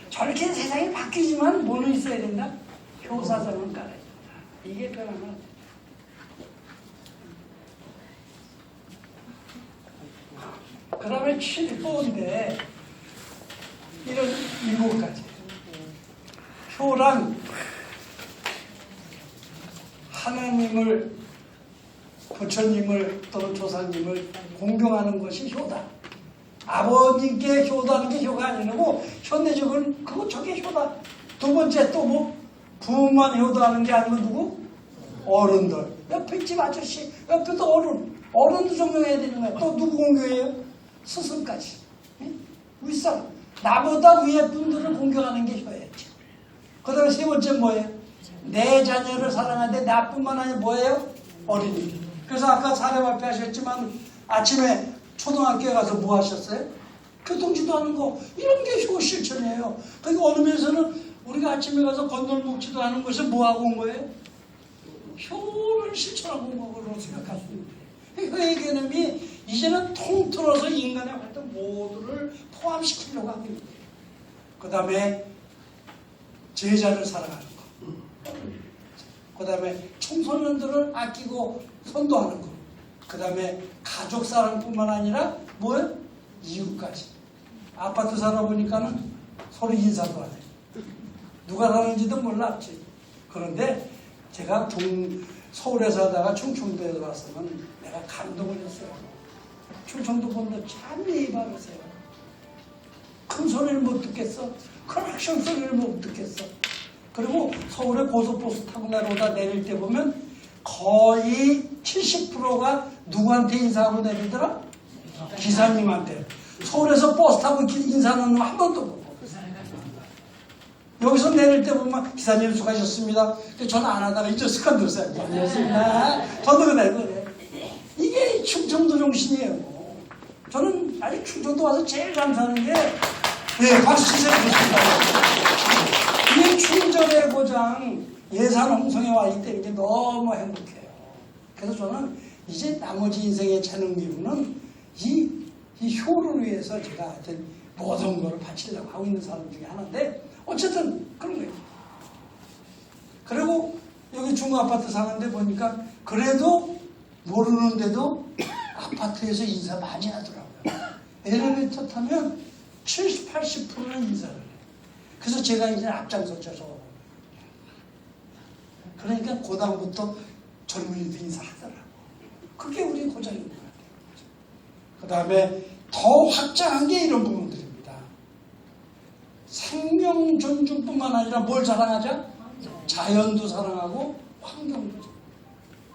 저렇게 세상이 바뀌지만 뭐는 있어야 된다? 효사상은 깔아야 된다. 이게 변하면 그 다음에 7호인데 이런 7가지. 효란 하나님을, 부처님을 또는 조상님을 공경하는 것이 효다. 아버님께 효도하는 게 효가 아니고 현대적으로 그거 저게 효다. 두 번째 또 뭐 부모만 효도하는 게 아니고 누구? 어른들. 옆에 집 아저씨, 옆에도 어른도 존경해야 되는 거야. 또 누구 공경해요? 스승까지. 윗사람. 나보다 위에 분들을 공경하는 게 효였죠. 그 다음에 세 번째 뭐예요? 내 자녀를 사랑하는데 나뿐만 아니라 뭐예요? 어린이. 그래서 아까 사례 발표하셨지만 아침에 초등학교에 가서 뭐 하셨어요? 교통지도 하는 거. 이런 게 효 실천이에요. 그러니까 어느 면에서는 우리가 아침에 가서 건널목지도 하는 것은 뭐 하고 온 거예요? 효를 실천하고 온 거로 생각할 수 있는데 효의 개념이 이제는 통틀어서 인간의 활동 모두를 포함시키려고 하고 있는 거예요. 그 다음에 제자를 사랑하는 거. 그 다음에 청소년들을 아끼고 선도하는 거. 그 다음에 가족 사랑뿐만 아니라 뭐예요? 이웃까지. 아파트 살아 보니까는 서로 인사도 안 해. 누가 사는지도 몰랐지. 그런데 제가 서울에서 하다가 충청도에 왔으면 내가 감동을 했어요. 충청도 분들 참 예의 바르세요. 큰 소리를 못 듣겠어. 크락션 소리를 못 듣겠어. 그리고 서울에 고속버스 타고 내려오다 내릴 때 보면 거의 70%가 누구한테 인사하고 내리더라? 기사님한테. 서울에서 버스 타고 인사하는 놈 한 번도 못 보고. 여기서 내릴 때 보면 기사님 수고하셨습니다. 저는 안 하다가 이제 습관 들었어요. 안녕하십니까. 저도 그래. 이게 충청도 정신이에요. 저는 아직 충청도 와서 제일 감사하는 게 박수 치세요. 이게 충전의 고장 예산 홍성에 와 있기 때문에 너무 행복해요. 그래서 저는 이제 나머지 인생의 재능 기부는 이 효를 위해서 제가 하여튼 모든 걸 바치려고 하고 있는 사람 중에 하나인데 어쨌든 그런 거예요. 그리고 여기 중고아파트 사는데 보니까 그래도 모르는데도 아파트에서 인사 많이 하더라고요. 엘리베이터 타면 70, 80%는 인사를 해요. 그래서 제가 이제 앞장섰죠. 그러니까 고당부터 젊은이도 인사하더라고. 그게 우리 고장인 것 같아요. 그 다음에 더 확장한 게 이런 부분들입니다. 생명 존중뿐만 아니라 뭘 사랑하자? 자연도 사랑하고 환경도.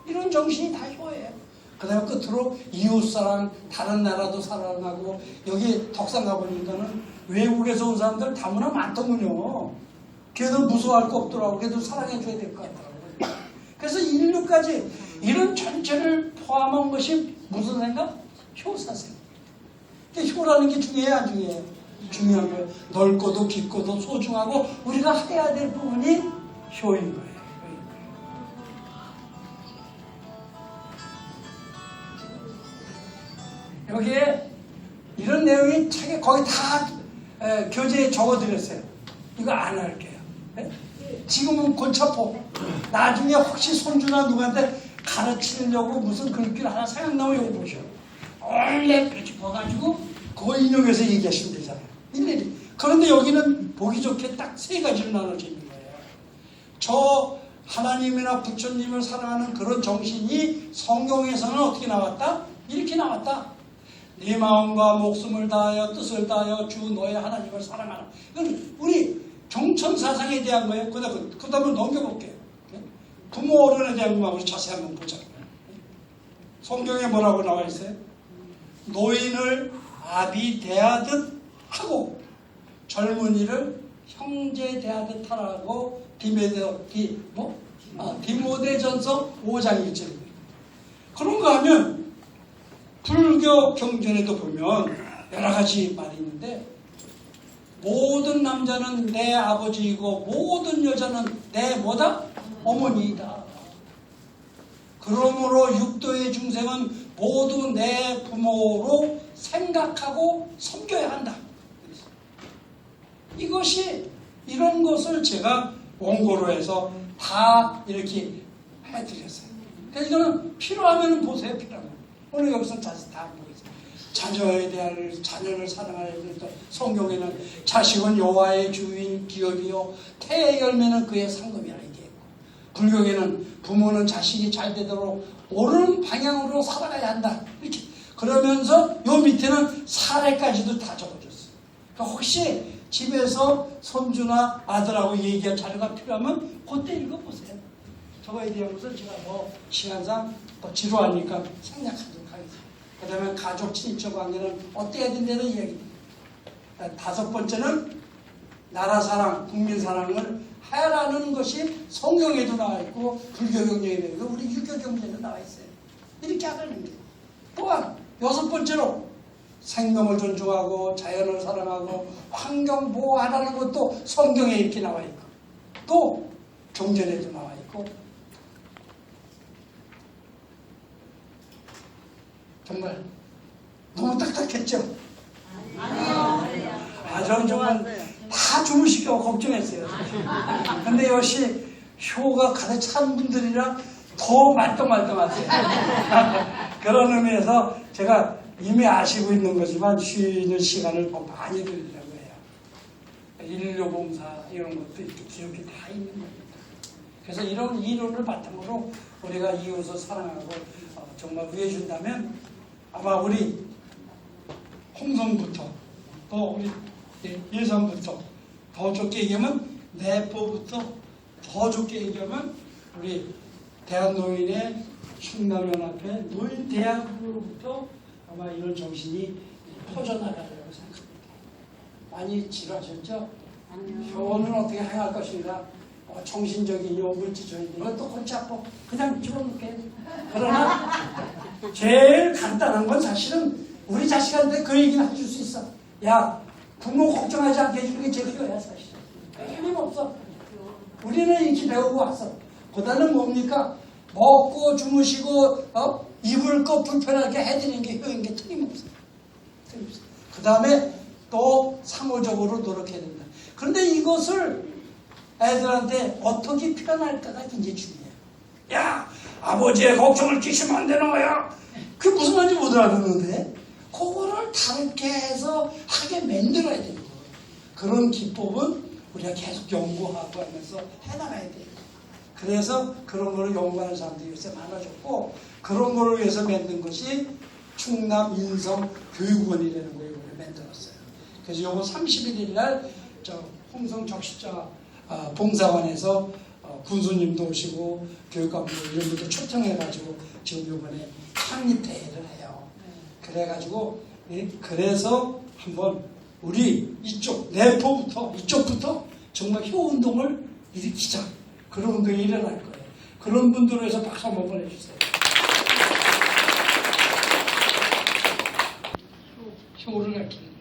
이런 정신이 다 효예요. 그 다음에 끝으로 이웃사랑, 다른 나라도 사랑하고, 여기 덕산 가보니까는 외국에서 온 사람들 다문화 많더군요. 걔들 무서워할 거 없더라고. 걔들 사랑해줘야 될 것 같더라고요. 그래서 인류까지 이런 전체를 포함한 것이 무슨 생각? 효사생. 효라는 게 중요해요, 안 중요해요? 중요한 거예요. 넓고도 깊고도 소중하고 우리가 해야 될 부분이 효인 거예요. 여기에 이런 내용이 책에 거의 다 교재에 적어드렸어요. 이거 안 할게요. 네? 지금은 골차포. 나중에 혹시 손주나 누구한테 가르치려고 무슨 글귀를 하나 생각나면 여기 보셔. 원래 그렇게 봐가지고 그거 인용해서 얘기하시면 되잖아요. 일일이. 그런데 여기는 보기 좋게 딱 세 가지로 나눠져 있는 거예요. 저 하나님이나 부처님을 사랑하는 그런 정신이 성경에서는 어떻게 나왔다? 이렇게 나왔다. 네 마음과 목숨을 다하여 뜻을 다하여 주 너의 하나님을 사랑하라. 이건 우리 경천사상에 대한 거예요. 그 다음에 넘겨볼게요. 부모 어른에 대한 것만 우리 자세히 한번 보자. 성경에 뭐라고 나와 있어요? 노인을 아비 대하듯 하고 젊은이를 형제 대하듯 하라고 디모데전서 5장 1절입니다. 그런가 하면 불교 경전에도 보면 여러 가지 말이 있는데 모든 남자는 내 아버지이고 모든 여자는 내 뭐다? 어머니이다. 그러므로 육도의 중생은 모두 내 부모로 생각하고 섬겨야 한다. 이것이 이런 것을 제가 원고로 해서 다 이렇게 해드렸어요. 그래서 이거는 필요하면 보세요. 필요하면. 오늘 여기서 다시 다 보겠습니다. 자녀에 대한 자녀를 사랑하는 성경에는 자식은 여호와의 주인 기업이요 태의 열매는 그의 상급이라 얘기했고, 불교에는 부모는 자식이 잘 되도록 옳은 방향으로 살아가야 한다. 이렇게 그러면서 요 밑에는 사례까지도 다 적어줬어요. 그러니까 혹시 집에서 손주나 아들하고 얘기할 자료가 필요하면 그때 읽어보세요. 저거에 대한 것은 제가 시간상 지루하니까 생략하도록 하겠습니다. 그 다음에 가족 친인척 관계는 어때야 된다는 이야기입니다. 5번째는 나라 사랑, 국민 사랑을 하라는 것이 성경에도 나와 있고 불교 경전에도 있고 우리 유교 경전에도 나와 있어요. 이렇게 하라는 게. 또한 6번째로 생명을 존중하고 자연을 사랑하고 환경 보호하라는 것도 성경에 이렇게 나와 있고 또 경전에도 나와 있고 정말 너무 딱딱했죠? 아니요. 저는 정말 다 주무시고 걱정했어요. 근데 역시 효가 가득 찬 분들이라 더 말똥말똥하세요. 그런 의미에서 제가 이미 아시고 있는 거지만 쉬는 시간을 더 많이 드리려고 해요. 인류봉사 이런 것도 이렇게 기억이 다 있는 겁니다. 그래서 이런 이론을 바탕으로 우리가 이웃을 사랑하고 정말 위해준다면 아마 우리 홍성부터 또 우리 예산부터 더 좋게 얘기하면 내포부터 더 좋게 얘기하면 우리 대한노인의 충남연합회 노인대학으로부터 아마 이런 정신이 퍼져나가려고 생각합니다. 많이 지루하셨죠? 효는 어떻게 행할 것인가? 정신적이요, 물질적이요, 이것도 골치 아파. 그냥 집어넣게. 그러나 제일 간단한 건 사실은 우리 자식한테 그 얘기는 해줄 수 있어. 야, 부모 걱정하지 않게 해주는 게 제일 필요해, 사실. 힘없어. 우리는 이렇게 배우고 왔어. 그다음에 뭡니까? 먹고 주무시고 입을 거 불편하게 해드리는 게 효인 게 틀림없어. 그 다음에 또 상호적으로 노력해야 된다. 그런데 이것을 애들한테 어떻게 표현할까가 굉장히 중요해요. 야, 아버지의 걱정을 끼치면 안 되는 거야. 그게 무슨 말인지 못 알아듣는데 그거를 다르게 해서 하게 만들어야 되는 거예요. 그런 기법은 우리가 계속 연구하고 하면서 해나가야 돼요. 그래서 그런 거를 연구하는 사람들이 요새 많아졌고 그런 거를 위해서 만든 것이 충남 인성 교육원이라는 거를 만들었어요. 그래서 요거 31일 날 홍성 적십자 봉사관에서 군수님도 오시고 교육감도 이런 분도 초청해가지고 지금 이번에 창립대회를 해요. 그래가지고 그래서 한번 우리 이쪽부터 정말 효운동을 일으키자. 그런 운동이 일어날 거예요. 그런 분들을 위해서 박수 한번 보내주세요. 효를 가르치는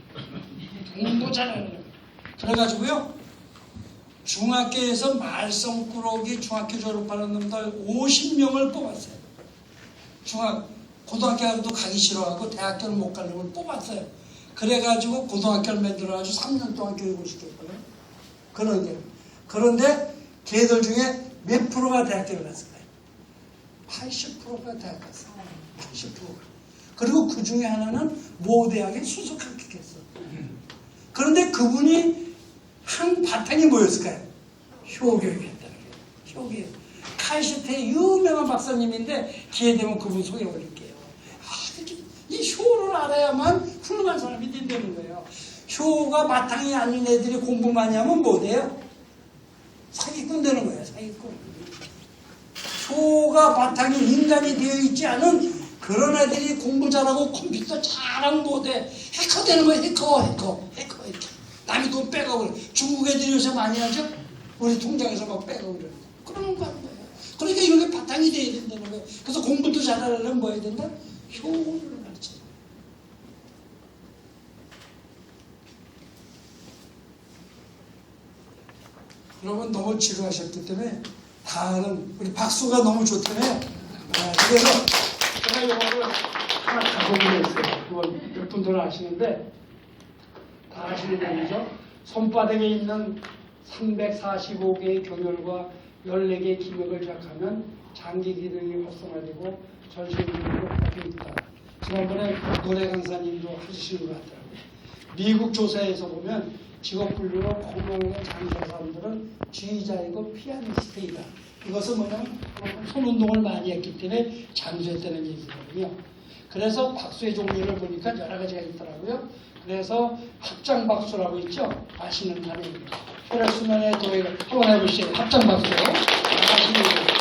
공부 잘하는 거예요. 그래가지고요 중학교에서 말썽꾸러기 중학교 졸업하는 놈들 50명을 뽑았어요. 고등학교도 가기 싫어하고 대학교를 못 가는 걸 뽑았어요. 그래가지고 고등학교를 만들어가지고 3년 동안 교육을 시켰거든요. 그런데 걔들 중에 몇 프로가 대학교를 갔을까요? 80%가 대학 갔어요. 80%가. 그리고 그 중에 하나는 모 대학에 수석 합격했어. 그런데 그분이 한 바탕이 뭐였을까요? 효교육이었다는 거예요. 효교육. 카이스트의 유명한 박사님인데 기회 되면 그분 소개 올릴게요. 이 효를 알아야만 훌륭한 사람이 된다는 거예요. 효가 바탕이 아닌 애들이 공부 많이 하면 뭐 돼요? 사기꾼 되는 거예요. 사기꾼. 효가 바탕이 인간이 되어 있지 않은 그런 애들이 공부 잘하고 컴퓨터 잘하면 뭐 돼? 해커 되는 거예요. 해커 이렇게. 남이 돈 빼가고 그래. 중국 애들이 요새 많이 하죠? 우리 통장에서 막 빼가고 그래. 그러는 거 하는 거예요. 그러니까 이런 게 바탕이 돼야 된다는 거예요. 그래서 공부도 잘하려면 뭐 해야 된다? 효를 가르쳐야 돼. 여러분 너무 지루하셨기 때문에 다른 우리 박수가 너무 좋다며 그래서 제가 이거를 하나 가져오게 했어요. 이건 몇 분들은 아시는데 다 아시는 얘기죠. 손바닥에 있는 345개의 경혈과 14개의 기맥을 시작하면 장기 기능이 활성화되고 전신 기능이 바뀌어 있다. 지난번에 노래 강사님도 하시는 것 같더라고요. 미국 조사에서 보면 직업 분류로 공명의 장사 사람들은 지휘자이고 피아니스트이다. 이것은 뭐냐면 손 운동을 많이 했기 때문에 장수했다는 얘기거든요. 그래서 박수의 종류를 보니까 여러 가지가 있더라고요. 그래서 합장박수라고 있죠. 아시는 단어입니다. 혈액순환의 도해를 한번 해보시죠. 합장박수. 아시는 거예요.